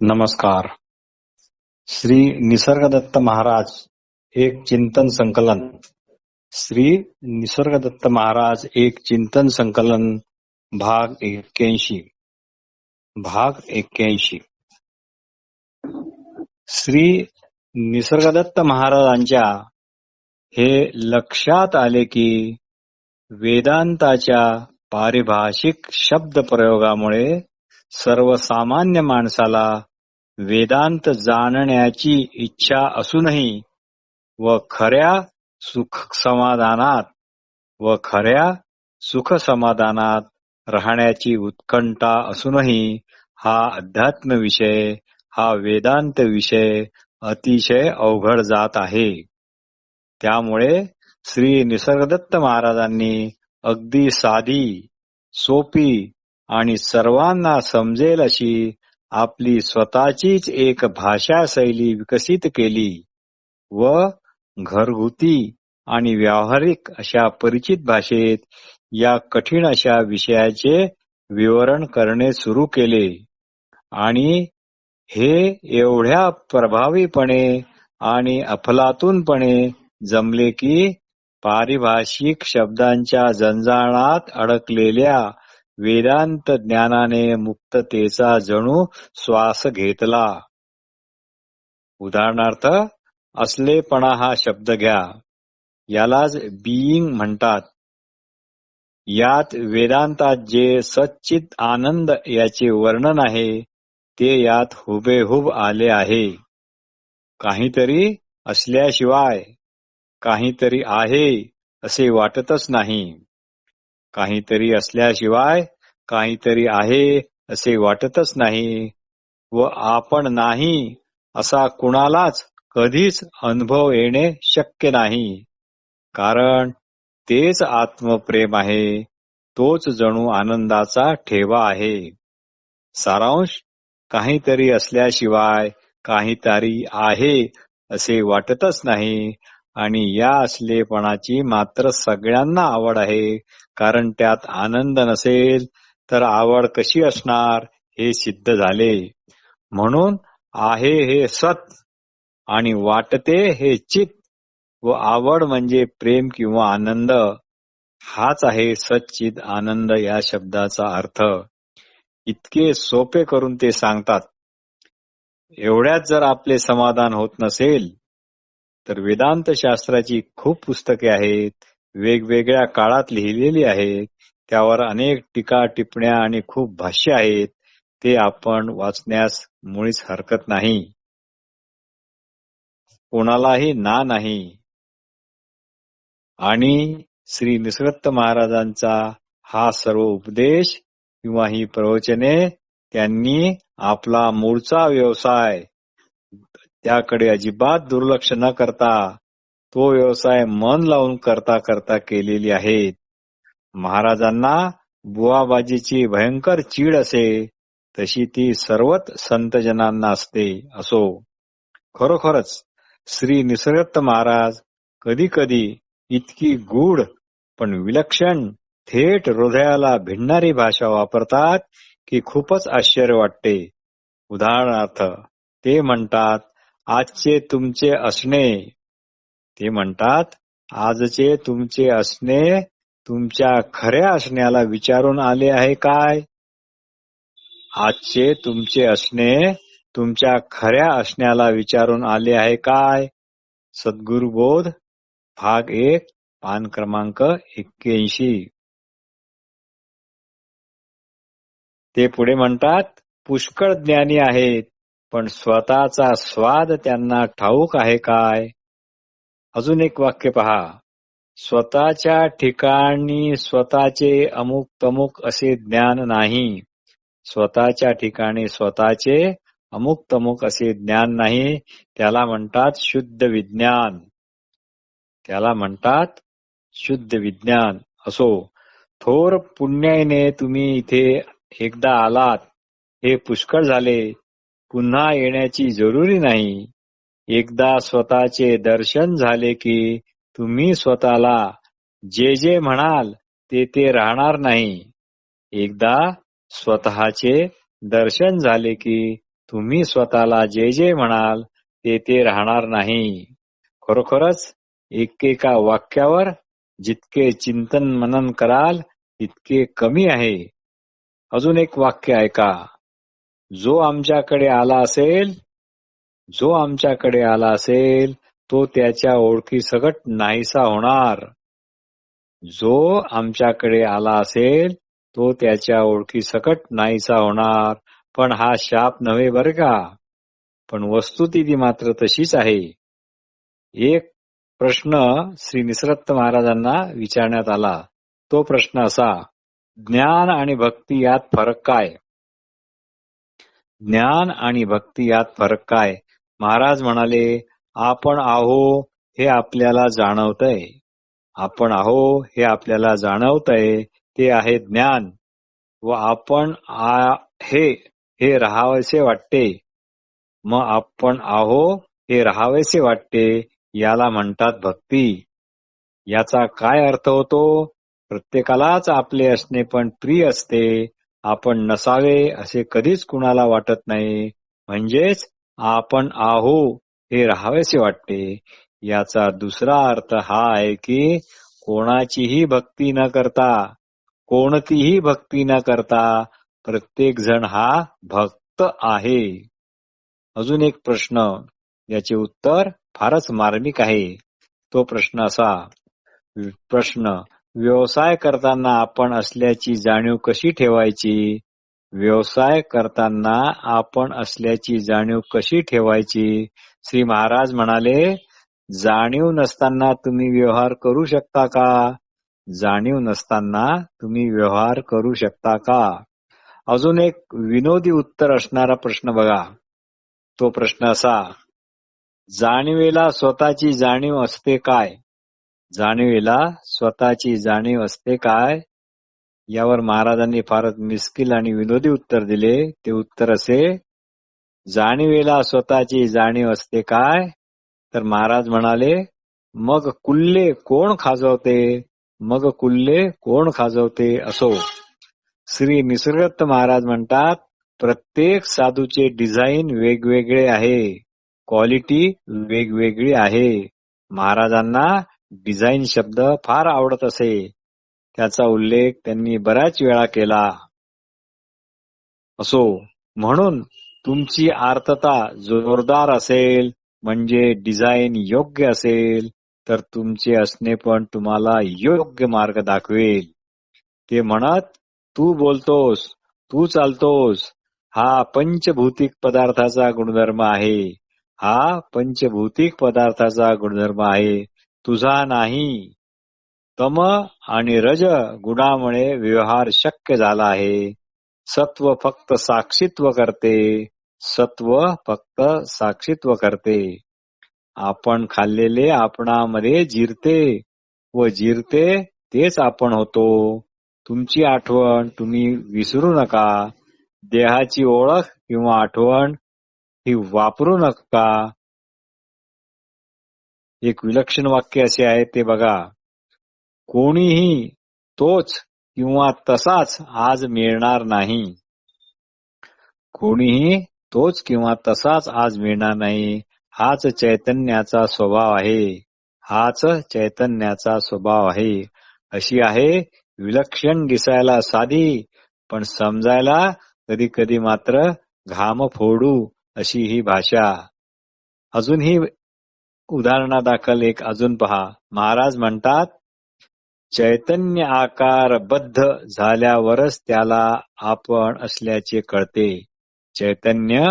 नमस्कार. श्री निसर्गदत्त महाराज एक चिंतन संकलन. श्री निसर्गदत्त महाराज एक चिंतन संकलन भाग 81. श्री निसर्गदत्त महाराजांच्या हे लक्षात आले की वेदांताच्या पारिभाषिक शब्द प्रयोगामुळे सर्वसामान्य माणसाला वेदांत जाणण्याची इच्छा असूनही व खऱ्या सुख समाधानात राहण्याची उत्कंठा असूनही हा अध्यात्म विषय, हा वेदांत विषय अतिशय अवघड जात आहे. त्यामुळे श्री निसर्गदत्त महाराजांनी अगदी साधी, सोपी आणि सर्वांना समजेल अशी आपली स्वतःचीच एक भाषा शैली विकसित केली व घरगुती आणि व्यावहारिक अशा परिचित भाषेत या कठीण अशा विषयाचे विवरण करणे सुरू केले. आणि हे एवढ्या प्रभावीपणे आणि अफलातूनपणे जमले की पारिभाषिक शब्दांच्या जंजाळात अडकलेल्या वेदांत ज्ञानाने मुक्ततेचा जणू श्वास घेतला. उदाहरणार्थ, असलेपणा हा शब्द घ्या. यालाच बीइंग म्हणतात. यात वेदांतात जे सच्चित आनंद याचे वर्णन आहे ते यात हुबेहूब आले आहे. काहीतरी असल्याशिवाय काहीतरी आहे असे वाटतच नाही. काहीतरी असल्याशिवाय काहीतरी आहे असे वाटतच नाही व आपण नाही असा कुणालाच कधीच अनुभव येणे शक्य नाही. कारण तेच आत्मप्रेम आहे, तोच जणू आनंदाचा ठेवा आहे. सारांश, काहीतरी असल्याशिवाय काहीतरी आहे असे वाटतच नाही आणि या असलेपणाची मात्र सगळ्यांना आवड आहे. कारण त्यात आनंद नसेल तर आवड कशी असणार हे सिद्ध झाले. म्हणून आहे हे सत आणि वाटते हे चित व आवड म्हणजे प्रेम किंवा आनंद. हाच आहे सच्चिद आनंद या शब्दाचा अर्थ. इतके सोपे करून ते सांगतात. एवढ्यात जर आपले समाधान होत नसेल तर वेदांत शास्त्राची खूप पुस्तके आहेत, वेगवेगळ्या काळात लिहिलेली आहेत. त्यावर अनेक टीका टिप्पण्या आणि खूप भाष्य आहेत. ते आपण वाचण्यास मुळीच हरकत नाही. कोणालाही ना नाही. आणि श्री निसर्गदत्त महाराजांचा हा सर्व उपदेश किंवा ही प्रवचने त्यांनी आपला मूळचा व्यवसाय त्याकडे अजिबात दुर्लक्ष न करता तो व्यवसाय मन लावून करता करता केलेली आहेत. महाराजांना बुवाबाजीची भयंकर चीड असे तशी ती सर्वच संतजनांना असते. असो, खरोखरच श्री निसर्गदत्त महाराज कधी कधी इतकी गूढ पण विलक्षण थेट हृदयाला भिडणारी भाषा वापरतात की खूपच आश्चर्य वाटते. उदाहरणार्थ, ते म्हणतात आजचे तुमचे असणे. ते म्हणतात आजचे तुमचे असणे तुमच्या खऱ्या असण्याला विचारून आले आहे काय? आजचे तुमचे असणे तुमच्या खऱ्या असण्याला विचारून आले आहे काय? सद्गुरुबोध भाग 1 पान क्रमांक 81. ते पुढे म्हणतात पुष्कळ ज्ञानी आहेत पण स्वतःचा स्वाद त्यांना ठाऊक आहे काय? अजून एक वाक्य पहा. स्वतःच्या ठिकाणी स्वतःचे अमुक तमुक असे ज्ञान नाही. स्वतःच्या ठिकाणी स्वतःचे अमुक तमुक असे ज्ञान नाही. त्याला म्हणतात शुद्ध विज्ञान. त्याला म्हणतात शुद्ध विज्ञान. असो, थोर पुण्याने तुम्ही इथे एकदा आलात हे पुष्कळ झाले. पुन्हा येण्याची जरुरी नाही. एकदा स्वतःचे दर्शन झाले की तुम्ही स्वतःला जे जे म्हणाल ते ते राहणार नाही. एकदा स्वतःचे दर्शन झाले की तुम्ही स्वतःला जे जे म्हणाल ते ते राहणार नाही. खरोखरच एकेका वाक्यावर जितके चिंतन मनन कराल तितके कमी आहे. अजून एक वाक्य ऐका. जो आमच्याकडे आला असेल तो त्याच्या ओळखीसकट नाहीसा होणार. जो आमच्याकडे आला असेल तो त्याच्या ओळखीसकट नाहीसा होणार. पण हा शाप नव्हे बर का. पण वस्तुस्थिती मात्र तशीच आहे. एक प्रश्न श्री निसरत्त महाराजांना विचारण्यात आला. तो प्रश्न असा, ज्ञान आणि भक्ती यात फरक काय? ज्ञान आणि भक्ती यात फरक काय? महाराज म्हणाले, आपण आहो हे आपल्याला जाणवतंय. आपण आहो हे आपल्याला जाणवतंय ते आहे ज्ञान. व आपण आहे हे राहावेसे वाटते. मग आपण आहो हे राहावेसे वाटते याला म्हणतात भक्ती. याचा काय अर्थ होतो? प्रत्येकालाच आपले असणे पण प्रिय असते. आपण नसावे असे कधीच कुणाला वाटत नाही. म्हणजेच आपण आहो हे राहावेसे वाटते. याचा दुसरा अर्थ हा आहे की कोणाचीही भक्ती न करता, कोणतीही भक्ती न करता प्रत्येक जण हा भक्त आहे. अजून एक प्रश्न, याचे उत्तर फारच मार्मिक आहे. तो प्रश्न असा, व्यवसाय करताना आपण असल्याची जाणीव कशी ठेवायची? व्यवसाय करताना आपण असल्याची जाणीव कशी ठेवायची? श्री महाराज म्हणाले, जाणीव नसताना तुम्ही व्यवहार करू शकता का? जाणीव नसताना तुम्ही व्यवहार करू शकता का? अजून एक विनोदी उत्तर असणारा प्रश्न बघा. तो प्रश्न असा, जाणीवेला स्वतःची जाणीव असते काय? जाणीवेला स्वतःची जाणीव असते काय? यावर महाराजांनी फारच मिश्किल आणि विनोदी उत्तर दिले. ते उत्तर असे, जाणीवेला स्वतःची जाणीव असते काय? तर महाराज म्हणाले, मग कुल्ले कोण खाजवते? मग कुल्ले कोण खाजवते? असो. श्री निसर्गदत्त महाराज म्हणतात, प्रत्येक साधूचे डिझाईन वेगवेगळे आहे, क्वालिटी वेगवेगळी आहे. महाराजांना डिझाईन शब्द फार आवडत असे. त्याचा उल्लेख त्यांनी बऱ्याच वेळा केला. असो, म्हणून तुमची आर्तता जोरदार असेल म्हणजे डिझाईन योग्य असेल तर तुमचे असणे पण तुम्हाला योग्य मार्ग दाखवेल. ते म्हणत, तू बोलतोस, तू चालतोस, हा पंचभौतिक पदार्थाचा गुणधर्म आहे. हा पंचभौतिक पदार्थाचा गुणधर्म आहे, तुझा नाही. तम आणि रज गुणामुळे व्यवहार शक्य झाला आहे. सत्व फक्त साक्षीत्व करते. सत्व फक्त साक्षीत्व करते. आपण खाल्लेले आपणामध्ये जिरते व जिरते तेच आपण होतो. तुमची आठवण तुम्ही विसरू नका. देहाची ओळख किंवा आठवण ही वापरू नका. एक विलक्षण वाक्य असे आहे ते बघा. कोणीही तोच किंवा तसाच आज मिळणार नाही. कोणीही तोच किंवा तसाच आज मिळणार नाही. हाच चैतन्याचा स्वभाव आहे. हाच चैतन्याचा स्वभाव आहे. अशी आहे विलक्षण दिसायला साधी, पण समजायला कधी कधी मात्र घाम फोडू अशी ही भाषा. अजूनही उदाहरणादाखल एक अजून पहा. महाराज म्हणतात, चैतन्य आकारबद्ध झाल्यावरच त्याला आपण असल्याचे कळते. चैतन्य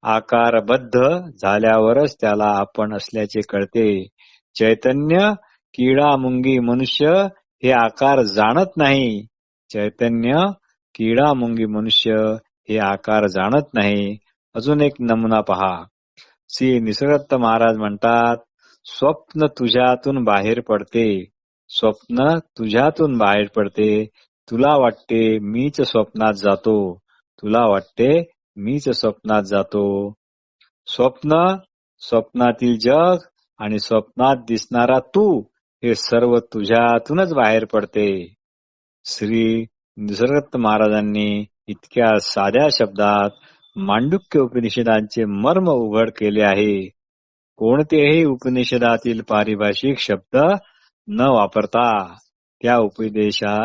आकारबद्ध झाल्यावरच त्याला आपण असल्याचे कळते. चैतन्य किडा मुंगी मनुष्य हे आकार जाणत नाही. चैतन्य किडा मुंगी मनुष्य हे आकार जाणत नाही. अजून एक नमुना पहा. श्री निसर्गदत्त महाराज म्हणतात, स्वप्न तुझ्यातून बाहेर पडते. स्वप्न तुझ्यातून बाहेर पडते. तुला वाटते मीच स्वप्नात जातो. तुला वाटते मीच स्वप्नात जातो. स्वप्न, स्वप्नातील जग आणि स्वप्नात दिसणारा तू हे सर्व तुझ्यातूनच बाहेर पडते. श्री निसर्गदत्त महाराजांनी इतक्या साध्या शब्दात मांडुक्य उपनिषदांचे मर्म उघड केले आहे. कोणतेही उपनिषदातील पारिभाषिक शब्द न वापरता त्या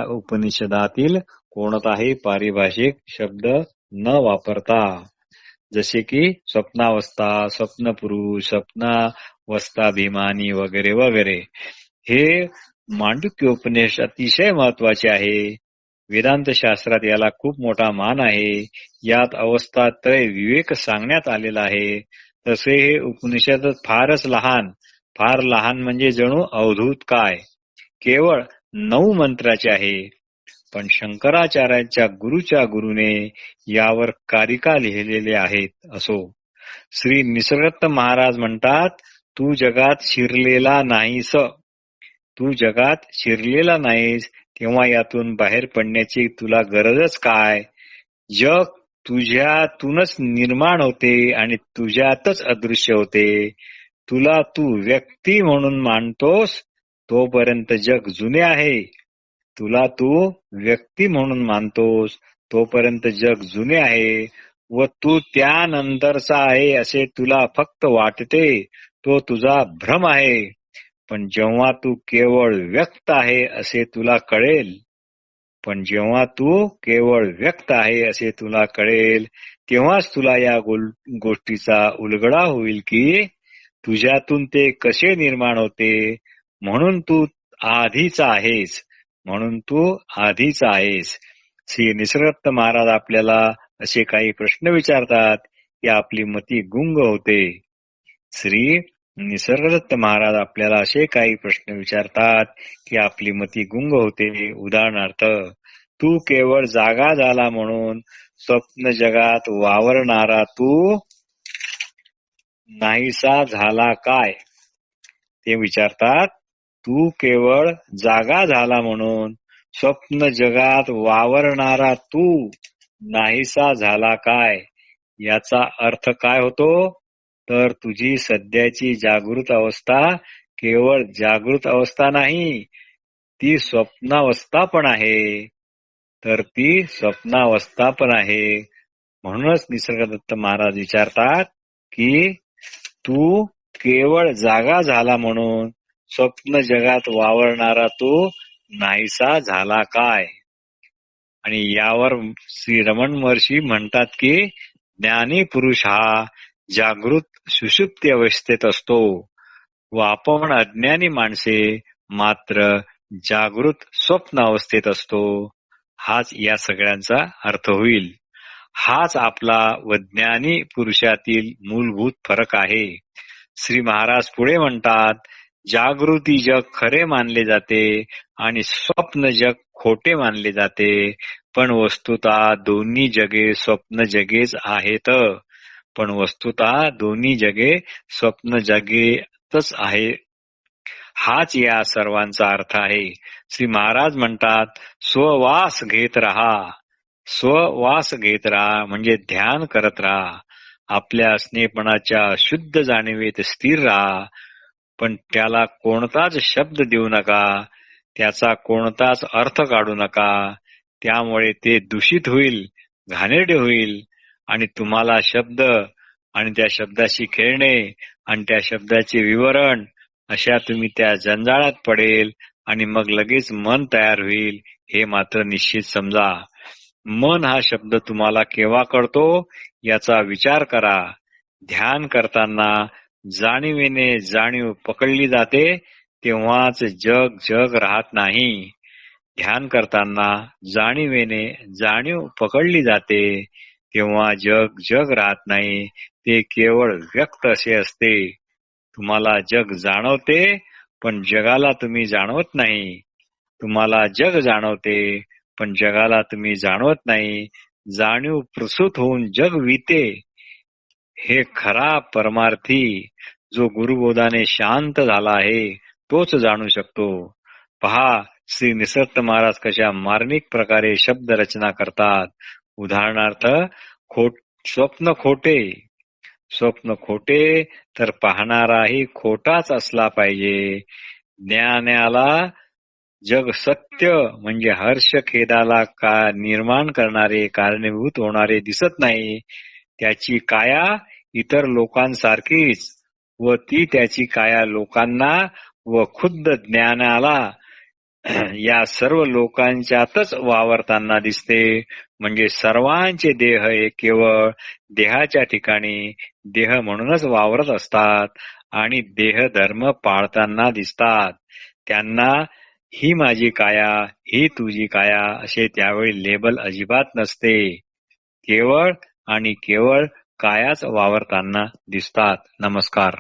उपनिषदातील कोणताही पारिभाषिक शब्द न वापरता, जसे की स्वप्नावस्था, स्वप्नपुरुष, स्वप्नावस्थाभिमानी वगैरे वगैरे, हे मांडुक्य उपनिषद अतिशय महत्वाचे आहे. वेदांत शास्त्रात याला खूप मोठा मान आहे. यात अवस्थात्रय विवेक सांगण्यात आलेला आहे. तसे हे उपनिषद फारच लहान, फार लहान म्हणजे जणू अवधूत काय, केवळ 9 मंत्राचे आहे. पण शंकराचार्यांच्या गुरुच्या गुरुने यावर कारिका लिहिलेले आहेत. असो, श्री निसर्गदत्त महाराज म्हणतात, तू जगात शिरलेला नाहीस, तू जगात शिरलेला नाहीस, तेव्हा यातून बाहेर पडण्याची तुला गरजच काय? जग तुझ्यातूनच निर्माण होते आणि तुझ्यातच अदृश्य होते. तुला तू व्यक्ती म्हणून मानतोस तोपर्यंत जग जुने आहे. तुला तू व्यक्ती म्हणून मानतोस तोपर्यंत जग जुने आहे व तू त्यानंतरचा आहे असे तुला फक्त वाटते, तो तुझा भ्रम आहे. पण जेव्हा तू केवळ व्यक्त आहे असे तुला कळेल, पण जेव्हा तू केवळ व्यक्त आहे असे तुला कळेल, तेव्हाच तुला या गोष्टीचा उलगडा होईल की तुझ्यातून ते कसे निर्माण होते. म्हणून तू आधीच आहेस, म्हणून तू आधीच आहेस. श्री निसर्गदत्त महाराज आपल्याला असे काही प्रश्न विचारतात की आपली मती गुंग होते. श्री निसर्गदत्त महाराज आपल्याला असे काही प्रश्न विचारतात की आपली मती गुंग होते. उदाहरणार्थ, तू केवळ जागा झाला म्हणून स्वप्न जगात वावरणारा तू नाहीसा झाला काय? ते विचारतात, तू केवळ जागा झाला म्हणून स्वप्न जगात वावरणारा तू नाहीसा झाला काय? याचा अर्थ काय होतो? तर तुझी सध्याची जागृत अवस्था केवळ जागृत अवस्था नाही, ती स्वप्नावस्था पण आहे. तर ती स्वप्नावस्था पण आहे. म्हणूनच निसर्गदत्त महाराज विचारतात की तू केवळ जागा झाला म्हणून स्वप्न जगात वावरणारा तू नाहीसा झाला काय? आणि यावर श्री रमण महर्षी म्हणतात की ज्ञानी पुरुष हा जागृत सुषुप्ती अवस्थेत असतो व आपण अज्ञानी माणसे मात्र जागृत स्वप्न अवस्थेत असतो. हाच या सगळ्यांचा अर्थ होईल. हाच आपला व ज्ञानी पुरुषातील मूलभूत फरक आहे. श्री महाराज पुढे म्हणतात, जागृती जग खरे मानले जाते आणि स्वप्न जग खोटे मानले जाते. पण वस्तुतः दोन्ही जगे स्वप्न जगेच आहेत. पण वस्तुतः दोन्ही जगे स्वप्न जगेच आहे. हाच या सर्वांचा अर्थ आहे. श्री महाराज म्हणतात, स्ववास घेत राहा. स्ववास घेत राहा म्हणजे ध्यान करत राहा. आपल्या असणेपणाच्या शुद्ध जाणीवेत स्थिर राहा. पण त्याला कोणताच शब्द देऊ नका, त्याचा कोणताच अर्थ काढू नका. त्यामुळे ते दूषित होईल, घाणेरडे होईल आणि तुम्हाला शब्द आणि त्या शब्दाशी खेळणे आणि त्या शब्दाचे विवरण अशा तुम्ही त्या जंजाळात पडेल आणि मग लगेच मन तयार होईल. हे मात्र निश्चित समजा. मन हा शब्द तुम्हाला केव्हा कळतो याचा विचार करा. ध्यान करताना जाणीवेने जाणीव पकडली जाते तेव्हाच जग जग राहत नाही. ध्यान करताना जाणीवेने जाणीव पकडली जाते तेव्हा जग जग राहत नाही, ते केवळ व्यक्त असे असते. तुम्हाला जग जाणवते पण जगाला तुम्ही जाणवत नाही. तुम्हाला जग जाणवते पण जगाला तुम्ही जाणवत नाही. जाणीव प्रसूत होऊन जग विते. हे खरा परमार्थी जो गुरुबोधाने शांत झाला आहे तोच जाणू शकतो. पहा, श्री निसर्ग महाराज कशा मार्मिक प्रकारे शब्द रचना करतात. उदाहरणार्थ, स्वप्न खोटे. स्वप्न खोटे तर पाहणाराही खोटाच असला पाहिजे. ज्ञानाला जग सत्य म्हणजे हर्ष खेदाला निर्माण करणारे, कारणीभूत होणारे दिसत नाही. त्याची काया इतर लोकांसारखीच व ती त्याची काया लोकांना व खुद्द ज्ञानाला या सर्व लोकांच्यातच वावरताना दिसते. म्हणजे सर्वांचे देह हे केवळ देहाच्या ठिकाणी देह म्हणूनच वावरत असतात आणि देह धर्म पाळताना दिसतात. त्यांना ही माझी काया, ही तुझी काया असे त्यावेळी लेबल अजिबात नसते. केवळ आणि केवळ कायाच वावरताना दिसतात. नमस्कार.